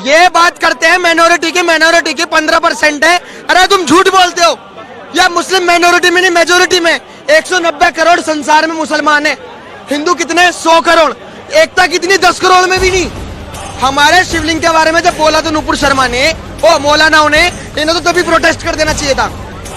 ये बात करते हैं माइनॉरिटी की 15% है। अरे तुम झूठ बोलते हो। या मुस्लिम माइनॉरिटी में नहीं, मेजोरिटी में 190 करोड़ संसार में मुसलमान है। हिंदू कितने? 100 करोड़। एकता कितनी? 10 करोड़ में भी नहीं। हमारे शिवलिंग के बारे में जब बोला तो नुपुर शर्मा ने, ओ मौलानाओं ने, इन्हें तो तभी प्रोटेस्ट कर देना चाहिए था।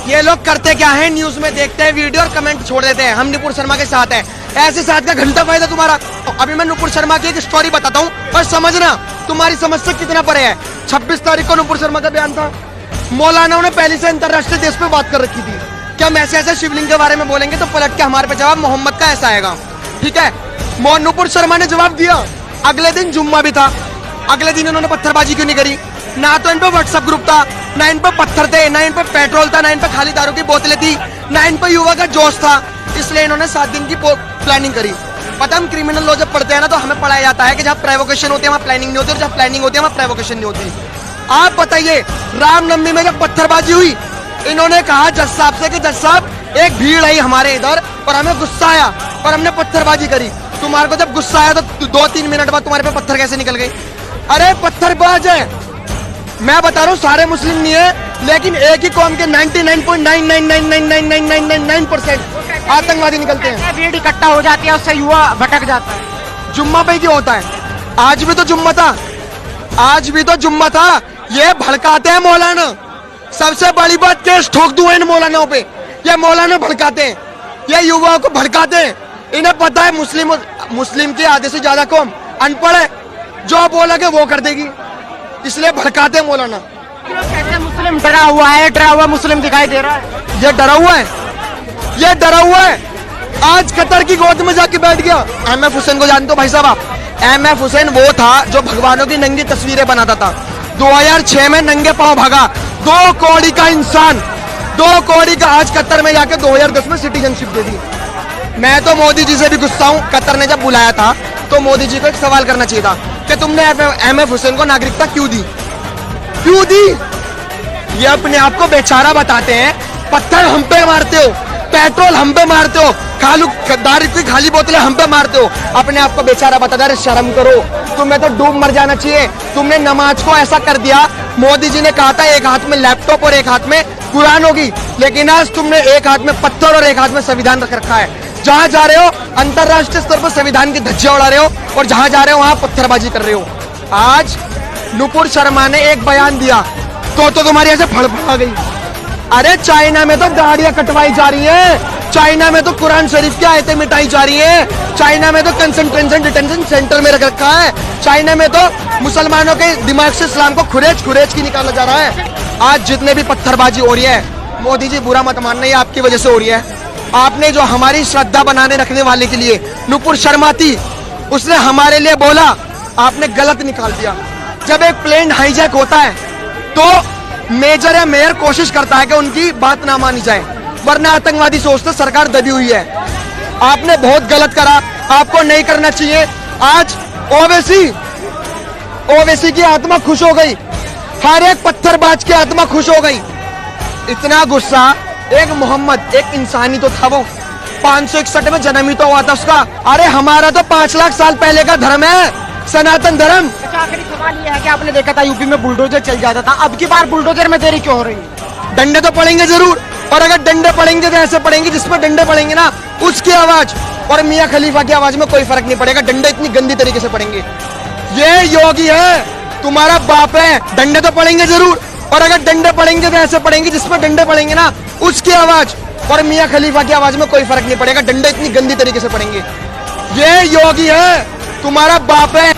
ये लोग करते क्या है, न्यूज में देखते हैं वीडियो और कमेंट छोड़ देते हैं, हम नुपुर शर्मा के साथ है। ऐसे साथ का घंटा फायदा तुम्हारा। अभी मैं नुपुर शर्मा की एक स्टोरी बताता हूँ और समझना तुम्हारी समझ से कितना परे है। 26 तारीख को नुपुर शर्मा का बयान था। मौलानाओं ने पहले से अंतरराष्ट्रीय देश पे बात कर रखी थी कि हम ऐसे ऐसे शिवलिंग के बारे में बोलेंगे तो पलट के हमारे पे जवाब मोहम्मद का ऐसा आएगा। ठीक है, नुपुर शर्मा ने जवाब दिया। अगले दिन जुम्मा भी था। अगले दिन इन्होंने पत्थरबाजी क्यों नहीं करी? ना तो इन पे व्हाट्सएप ग्रुप था, ना इन पे पत्थर थे, ना इन पे पेट्रोल था, ना इन पे खाली दारू की बोतलें थी, ना इन पे युवा का जोश था। इसलिए इन्होंने 7 दिन की प्लानिंग करी। पता हम क्रिमिनल लॉ जब पढ़ते हैं ना तो हमें पढ़ाया जाता है कि जहाँ प्रोवोकेशन होती है वहाँ प्लानिंग नहीं होती, और जहाँ प्लानिंग होती है वहाँ प्रोवोकेशन नहीं होती। आप बताइए, रामनवमी में जब पत्थरबाजी हुई, इन्होंने कहा जज साहब से कि जज साहब एक भीड़ आई हमारे इधर और हमें गुस्सा आया और हमने पत्थरबाजी करी। तुम्हारे को जब गुस्सा आया तो 2-3 मिनट बाद तुम्हारे पे पत्थर कैसे निकल गई? अरे पत्थरबाज है। मैं बता रहा हूँ सारे मुस्लिम नहीं है, लेकिन एक ही कौम के 99.9999999% आतंकवादी निकलते हैं। भीड़ इकट्ठा हो जाती है, उससे युवा भटक जाता है। जुम्मा पे क्यों होता है? आज भी तो जुम्मा था, आज भी तो जुम्मा था। ये भड़काते हैं मौलाना। सबसे बड़ी बात, केस ठोक दूं इन मौलानाओं पे। ये मौलाना भड़काते हैं, ये युवाओं को भड़काते हैं। इन्हें पता है मुस्लिम की आधे से ज्यादा कौम अनपढ़ है, जो बोलोगे वो कर देगी, इसलिए भड़काते हैं मौलाना। कैसे मुस्लिम डरा हुआ है? डरा हुआ मुस्लिम दिखाई दे रहा है। ये डरा हुआ है, ये डरा हुआ है। आज कतर की गोद में जाके बैठ गया। एमएफ हुसैन को जानते हो भाई साहब आप? एमएफ हुसैन वो था जो भगवानों की नंगी तस्वीरें बनाता था। 2006 में नंगे पांव भागा। 2 कौड़ी का इंसान, 2 कौड़ी का, आज कतर में जाके 2010 में सिटीजनशिप दे दी। मैं तो मोदी जी से भी गुस्सा हूं। कतर ने जब बुलाया था तो मोदी जी को एक सवाल करना चाहिए था कि तुमने एमएफ हुसैन को नागरिकता क्यों दी? क्यों दी? ये अपने आप को बेचारा बताते हैं। पत्थर हम पे मारते हो, पेट्रोल हम पे मारते हो, दारू की खाली बोतलें हम पे मारते हो, अपने आप को बेचारा बताते हैं। शर्म करो, तुम्हें तो डूब मर जाना चाहिए। तुमने नमाज को ऐसा कर दिया। मोदी जी ने कहा था एक हाथ में लैपटॉप और एक हाथ में कुरान होगी, लेकिन आज तुमने एक हाथ में पत्थर और एक हाथ में संविधान रख रखा है। जहां जा रहे हो अंतरराष्ट्रीय स्तर पर संविधान की धज्जियां उड़ा रहे हो, और जहां जा रहे हो वहां पत्थरबाजी कर रहे हो। आज नुपुर शर्मा ने एक बयान दिया तो तुम्हारी ऐसे फड़फड़ा गई। अरे चाइना में तो दाढ़ियां कटवाई जा रही है, चाइना में तो कुरान शरीफ की आयतें मिटाई जा रही है, चाइना में तो कंसंट्रेशन डिटेंशन सेंटर में रख रखा है, चाइना में तो मुसलमानों के दिमाग से इस्लाम को खुरेज की निकाला जा रहा है। आज जितने भी पत्थरबाजी हो रही है, मोदी जी बुरा मत मानना, ये आपकी वजह से हो रही है। आपने जो हमारी श्रद्धा बनाने रखने वाले के लिए नुपुर शर्मा थी, उसने हमारे लिए बोला, आपने गलत निकाल दिया। जब एक प्लेन हाईजैक होता है तो मेजर या मेयर कोशिश करता है कि उनकी बात ना मानी जाए, वरना आतंकवादी सोचते सरकार दबी हुई है। आपने बहुत गलत करा, आपको नहीं करना चाहिए। आज ओवैसी की आत्मा खुश हो गई, हर एक पत्थरबाज की आत्मा खुश हो गई। इतना गुस्सा, एक मोहम्मद, एक इंसानी तो था वो, 561 में जन्म ही तो हुआ था उसका। अरे हमारा तो 5 लाख साल पहले का धर्म है, सनातन धर्म। आखिरी सवाल ये है कि आपने देखा था यूपी में बुलडोजर चल जाता था, अब की बार बुलडोजर में देरी क्यों हो रही है? डंडे तो पड़ेंगे जरूर, और अगर डंडे पड़ेंगे तो ऐसे पड़ेंगे जिसमें डंडे पड़ेंगे ना उसकी आवाज और मियां खलीफा की आवाज में कोई फर्क नहीं पड़ेगा। डंडे इतनी गंदी तरीके से पड़ेंगे। ये योगी है, तुम्हारा बाप है। डंडे तो पड़ेंगे जरूर, और अगर डंडे पड़ेंगे तो ऐसे पड़ेंगे जिसमें डंडे पड़ेंगे ना उसकी आवाज और मियां खलीफा की आवाज में कोई फर्क नहीं पड़ेगा। डंडे इतनी गंदी तरीके से पड़ेंगे। ये योगी है, तुम्हारा बाप है।